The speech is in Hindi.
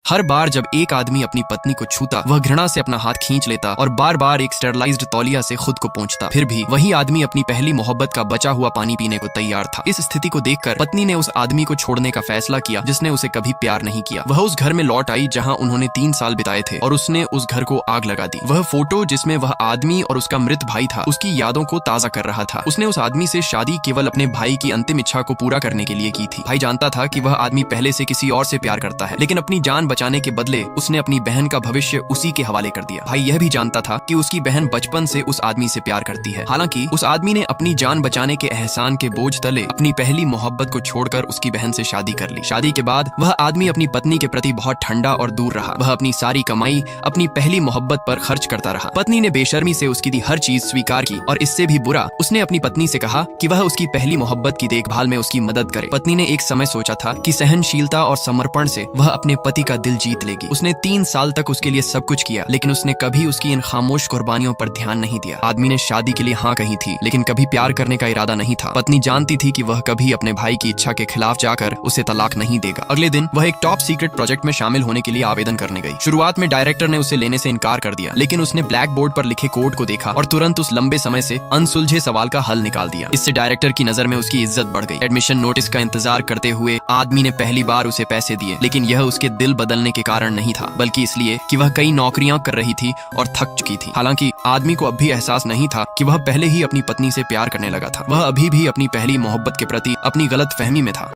हर बार जब एक आदमी अपनी पत्नी को छूता, वह घृणा से अपना हाथ खींच लेता और बार बार एक स्टेरलाइज्ड तौलिया से खुद को पोंछता। फिर भी वही आदमी अपनी पहली मोहब्बत का बचा हुआ पानी पीने को तैयार था। इस स्थिति को देखकर पत्नी ने उस आदमी को छोड़ने का फैसला किया जिसने उसे कभी प्यार नहीं किया। वह उस घर में लौट आई जहाँ उन्होंने 3 साल बिताए थे और उसने उस घर को आग लगा दी। वह फोटो जिसमें वह आदमी और उसका मृत भाई था, उसकी यादों को ताजा कर रहा था। उसने उस आदमी से शादी केवल अपने भाई की अंतिम इच्छा को पूरा करने के लिए की थी। भाई जानता था कि वह आदमी पहले से किसी और से प्यार करता है, लेकिन अपनी जान बचाने के बदले उसने अपनी बहन का भविष्य उसी के हवाले कर दिया। भाई यह भी जानता था कि उसकी बहन बचपन से उस आदमी से प्यार करती है। हालांकि उस आदमी ने अपनी जान बचाने के एहसान के बोझ तले अपनी पहली मोहब्बत को छोड़कर उसकी बहन से शादी कर ली। शादी के बाद वह आदमी अपनी पत्नी के प्रति बहुत ठंडा और दूर रहा। वह अपनी सारी कमाई अपनी पहली मोहब्बत पर खर्च करता रहा। पत्नी ने बेशर्मी से उसकी दी हर चीज स्वीकार की और इससे भी बुरा उसने अपनी पत्नी से कहा कि वह उसकी पहली मोहब्बत की देखभाल में उसकी मदद करे। पत्नी ने एक समय सोचा था कि सहनशीलता और समर्पण से वह अपने पति का दिल जीत लेगी। उसने 3 साल तक उसके लिए सब कुछ किया, लेकिन उसने कभी उसकी इन खामोश कुर्बानियों पर ध्यान नहीं दिया। आदमी ने शादी के लिए हाँ कही थी, लेकिन कभी प्यार करने का इरादा नहीं था। पत्नी जानती थी कि वह कभी अपने भाई की इच्छा के खिलाफ जाकर उसे तलाक नहीं देगा। अगले दिन वह एक टॉप सीक्रेट प्रोजेक्ट में शामिल होने के लिए आवेदन करने गई। शुरुआत में डायरेक्टर ने उसे लेने से इनकार कर दिया, लेकिन उसने ब्लैक बोर्ड पर लिखे कोड को देखा और तुरंत उस लंबे समय से अनसुलझे सवाल का हल निकाल दिया। इससे डायरेक्टर की नजर में उसकी इज्जत बढ़ गई। एडमिशन नोटिस का इंतजार करते हुए आदमी ने पहली बार उसे पैसे दिए, लेकिन यह उसके दिल बदलने के कारण नहीं था, बल्कि इसलिए कि वह कई नौकरियां कर रही थी और थक चुकी थी। हालांकि आदमी को अब भी एहसास नहीं था कि वह पहले ही अपनी पत्नी से प्यार करने लगा था। वह अभी भी अपनी पहली मोहब्बत के प्रति अपनी गलत फहमी में था।